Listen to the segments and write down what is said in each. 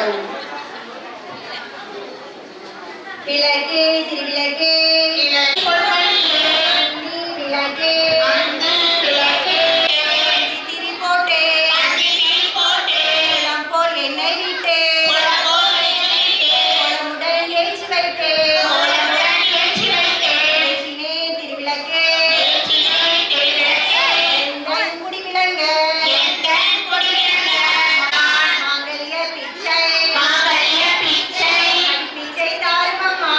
பாடுவோம். விளக்கே திருவிளக்கே விளக்கே திரி போட்டே குளம் போல் எண்ணெய் விட்டே குளமுடன் ஏற்றி வைத்தே ஏற்றினே திருவிளக்கே எந்தன் குடி விளங்க மாங்கல்ய பிச்சை பிச்சை தாருமம்மா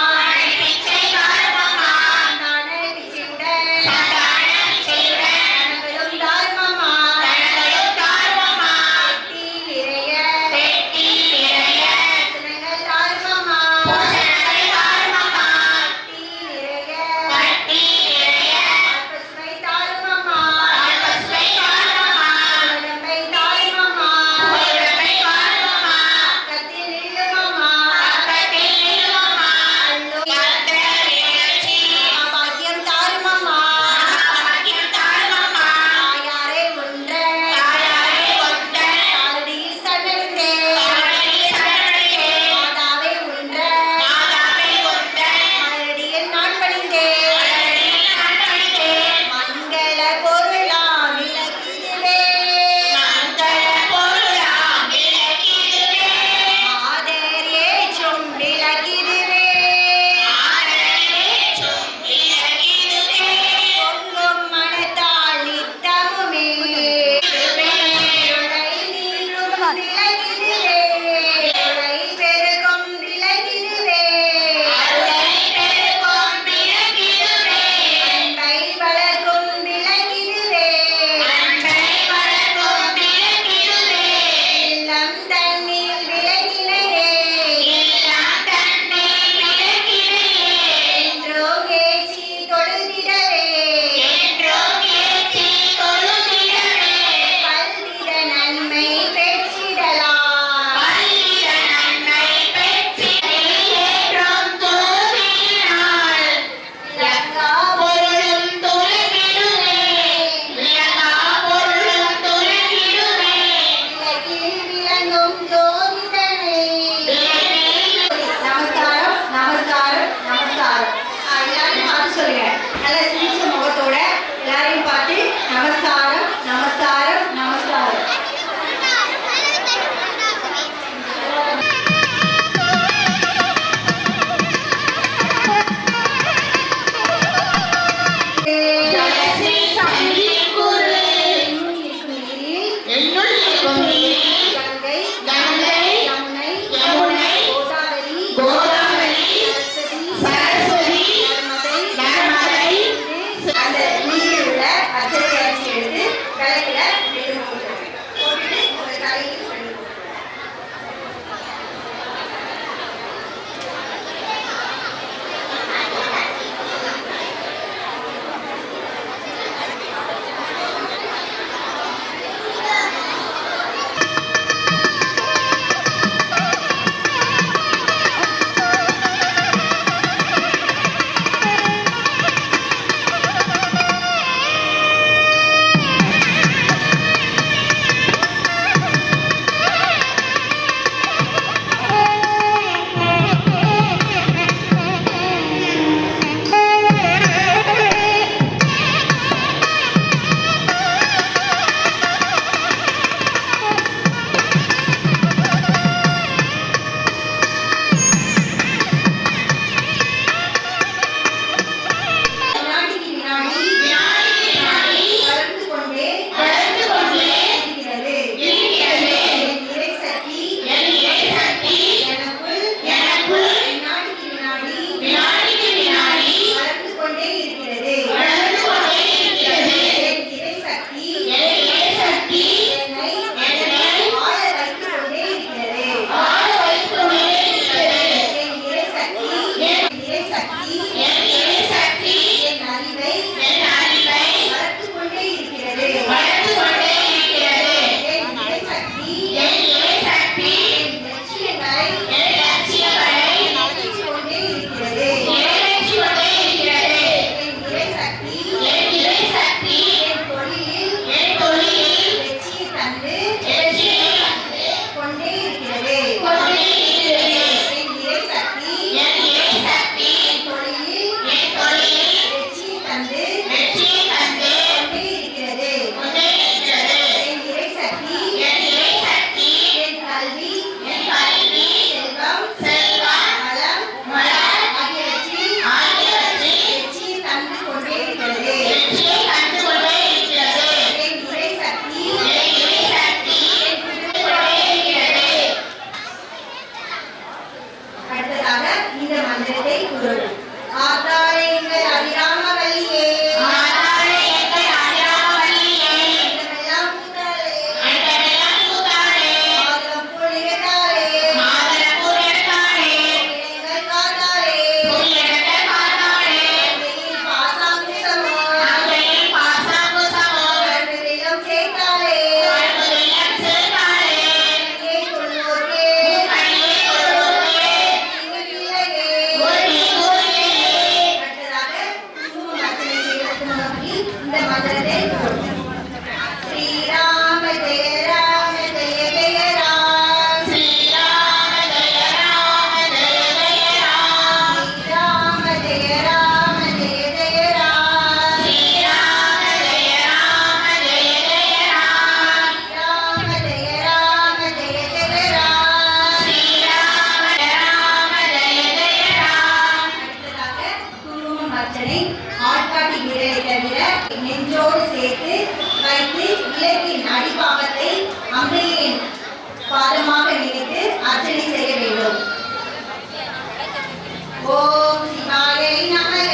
பாகத்தை அம்பிகையின் பாதமாக நினைத்து அர்ச்சனை செய்ய வேண்டும். ஓம் சிவாய நமக.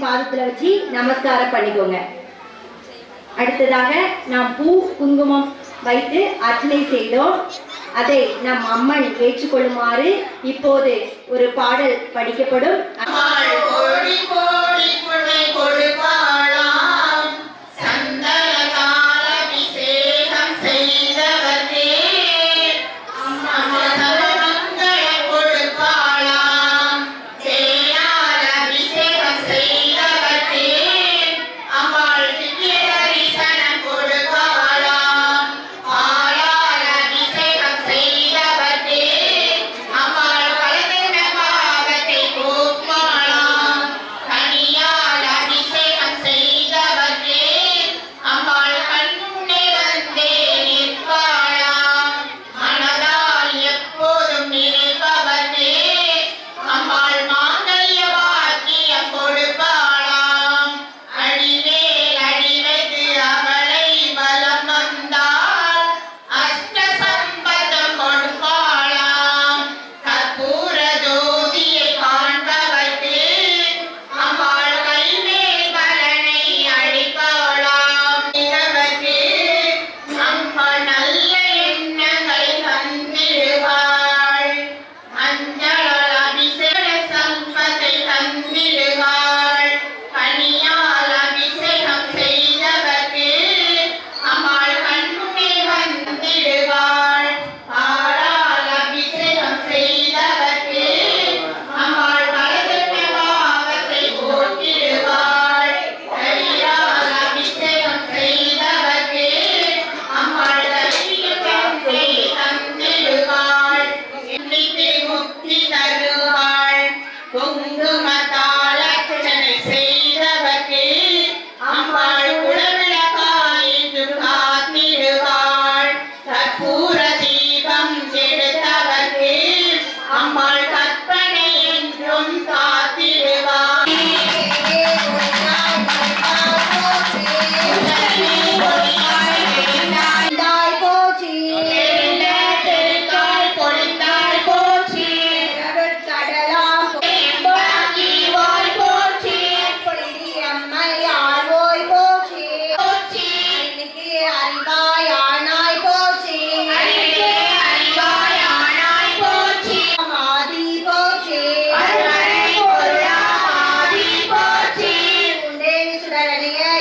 பாதத்துல வச்சு நமஸ்காரம் பண்ணிக்கோங்க. அடுத்ததாக நாம் பூ குங்குமம் வைத்து அர்ச்சனை செய்தோம். அதை நம் அம்மன் ஏற்றுக்கொள்ளுமாறு இப்போது ஒரு பாடல் படிக்கப்படும். கனியால் அபிஷேகம்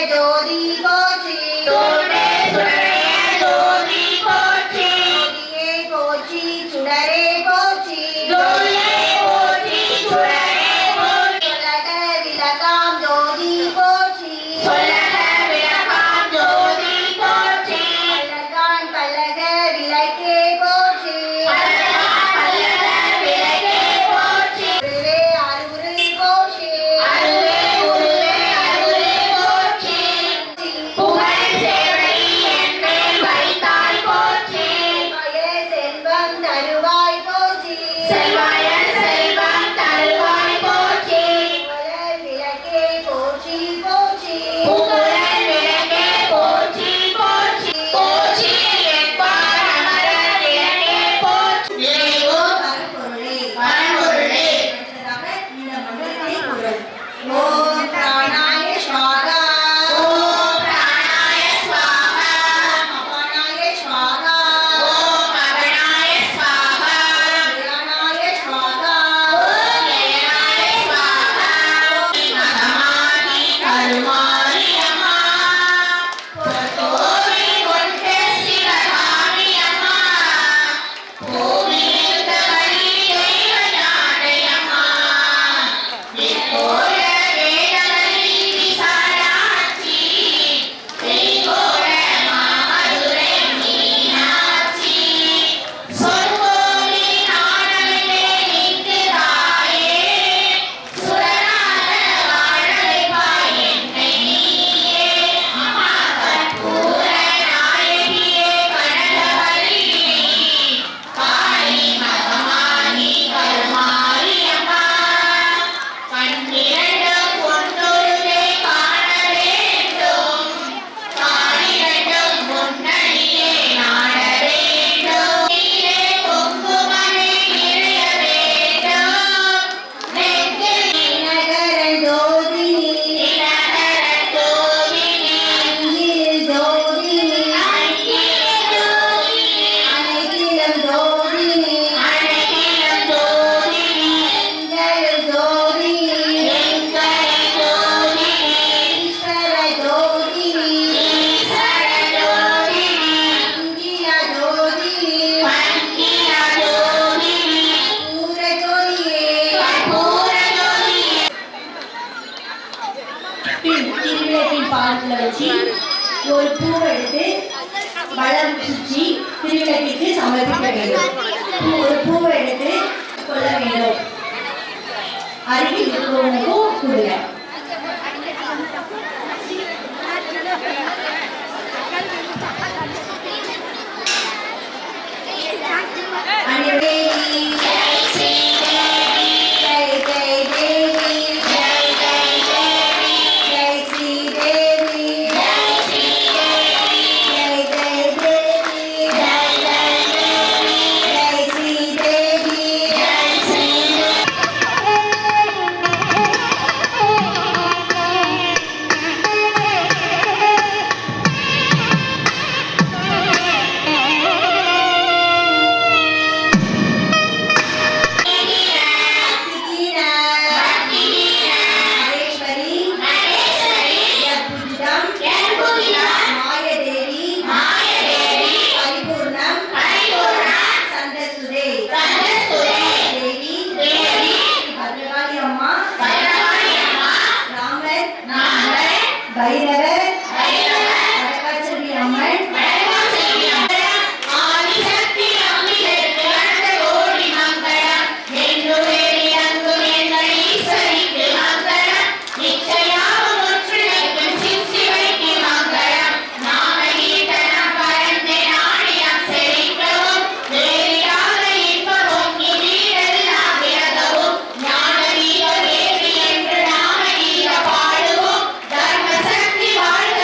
ஜோதி போற்றி தோன்றே சுடரே ஜோதி போற்றி ஜோதியே போற்றி சுடரே போற்றி ஜோதியே போற்றி சுடரே போற்றி உலக விளக்காம் ஜோதி போற்றி சொல்லக விளக்காம் ஜோதி போற்றி பல்லகான் பல்லக விளக்கே போற்றி பல்லகான் பல்லக விளக்கே போற்றி குருவே அருள் போற்றி அருளே குருவே அருளே போற்றி புகழ் சேவை என்மேல் வைத்தாய் போற்றி செல்வாய செல்வம் தருவாய் போற்றி செல்வாய செல்வம் தருவாய் போற்றி புகழ் விளக்கே போற்றி போற்றி புகழ் விளக்கே போற்றி போற்றி போற்றி என்பார் அமரர் விளக்கே போற்றி நிறைவோம் பரம்பொருளே பரம்பொருளே அடுத்ததாக இந்த மந்திரத்தை குரல் ஓம் பிராணாய ஸ்வாகா ஓம் பிராணாய ஸ்வாஹா அபானாய ஸ்வாகா ஓம் அகனாய ஸ்வாஹா தியானாய ஸ்வாகா ஓம் லயனாய ஸ்வாஹா மகமாகி கருமாரி அம்மா பொற்கோவை கொண்ட சிவகாமி அம்மா கோவிலிருந்த வழி தெய்வ யானை அம்மா நிற்கோல வேதவழி விசாலாட்சி செய்கோல மாமதுரை மீனாட்சி சொற்கோவி நாடலே நிற்கிறாயே சுரராக வாழ வைப்பாய் என்னை நீயே அம்மா கற்பூர நாயகியே கனகவல்லியே காளி மகமாயி கருமாரி அம்மா கண்ணிரண்டும் பொன்னொருளே காண வேண்டும் காணிரண்டும் பொன்னணியே நாட வேண்டும் நீரே பொங்குமனை நிறைய வேண்டும் நெஞ்சில் நகர ஜோதினி தினகர ஜோதினி அங்கில் ஜோதினி அங்கில ஜோதினி அனைத்திலும் ஜோதினி அழகிலம் ஜோதினி எங்கள் ஜோதினி எங்கள் ஜோதினி ஈஸ்வர ஜோதினி ஈஸ்வர ஜோதினி அங்கில ஜோதினி பங்கில ஜோதினி பூர ஜோதியே கற்பூர ஜோதினி திருவிளக்கின் பாதத்துல வச்சு ஒரு பூவை எடுத்து வளம் சுற்றி திருவிளக்கிற்கு சமர்ப்பிக்க வேண்டும். ஒரு பூவை எடுத்து கொள்ள வேண்டும். அருகில் இருக்கிறவங்களுக்கும் கொடுங்க. தேவி ஜெய் ஸ்ரீ தேவி ஜெய் ஜெய் தேவி ஜெய் ஜெய் தேவி ஜெய் ஸ்ரீ தேவி ஜெய் ஸ்ரீ தேவி ஜெய் ஜெய் தேவி ஜெய் ஜெய் தேவி ஜெய் ஸ்ரீ தேவி ஜெய் ஸ்ரீ சிகிர மகேஸ்வரி யற்புஜிதம் மாயதேவி பரிபூர்ணம் சந்தசுதே தேவி பத்ரகாளி அம்மா ராமர் பைரவர் வடகாச்செல்வி அம்மன் ஆதிசக்தி அம்பிகைக்கு அந்த கோடி மங்களம் நெல்லுவேலி அங்கும் எங்கள் ஈஸ்வரிக்கு மங்களம் நிச்சயாவும் ஒற்றுமைக்கும் சிற்சிவைக்கு மங்களம் நாமகீதனம் பரந்து நாணயம் செழிக்கவும் வேறியாக இன்பமும் நீரெல்லாம் விலகவும் ஞானதீப தேவி என்று நாமகீத பாடுவோம் தர்மசக்தி வாழ்க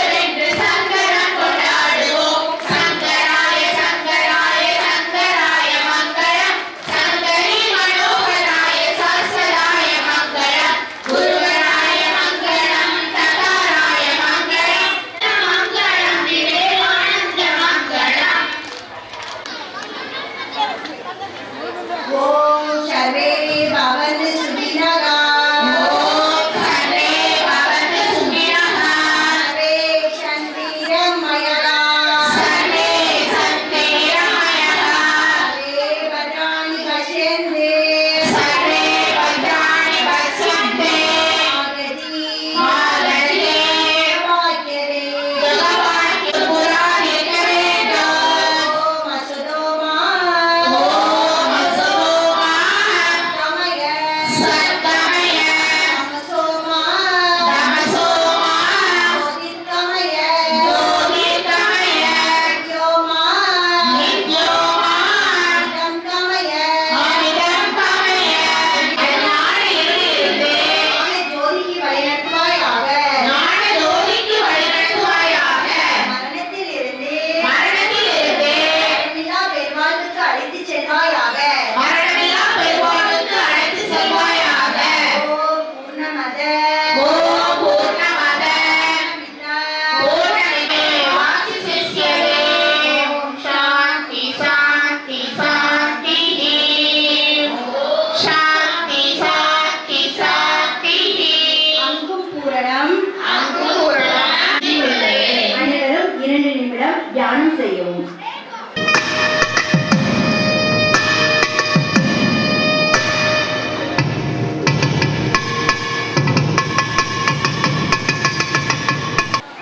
தியானம் செய்யவும்.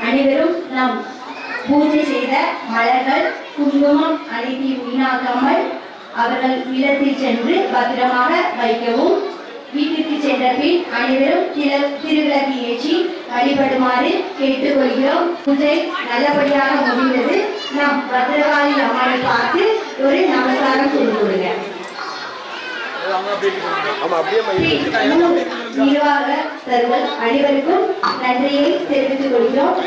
அனைவரும் நாம் பூஜை செய்த மலர்கள் குங்குமம் அனைத்தையும் வீணாக்காமல் அவர்கள் இல்லத்தில் சென்று பத்திரமாக வைக்கவும். வீட்டிற்கு சென்ற பின் அனைவரும் திருவிளக்கு ஏற்றி வழிபடுமாறு கேட்டுக்கொள்கிறோம். பூஜை நல்லபடியாக முடிந்தது. நாம் பத்திரகாளி அம்மனை பார்த்து ஒரு நமஸ்காரம் செய்து கொடுங்க. நிர்வாகஸ்தர்கள் அனைவருக்கும் நன்றியை தெரிவித்துக் கொள்கிறோம்.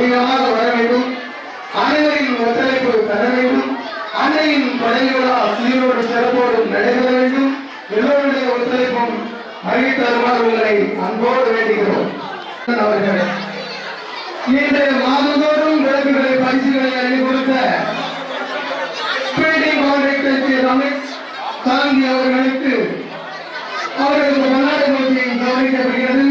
அதிகமாக வர வேண்டும். அனைவரின் ஒத்துழைப்பு தர வேண்டும். அன்னையின் படை விழா சீரோடு சிறப்போடு நடைபெற வேண்டும். எல்லோருடைய ஒத்துழைப்பும் அறிவித்தருமாறு உங்களை அன்போடு வேண்டுகிறோம். அவர்கள் இன்று மாதந்தோறும் விளக்குகளை பரிசுகளை அள்ளி கொடுத்த பில்டிங் கான்ட்ராக்டர் ரமேஷ் சாந்தி அவர்களுக்கு அவரது கொண்டாட நிகழ்ச்சியை கவனிக்கப்படுகிறது.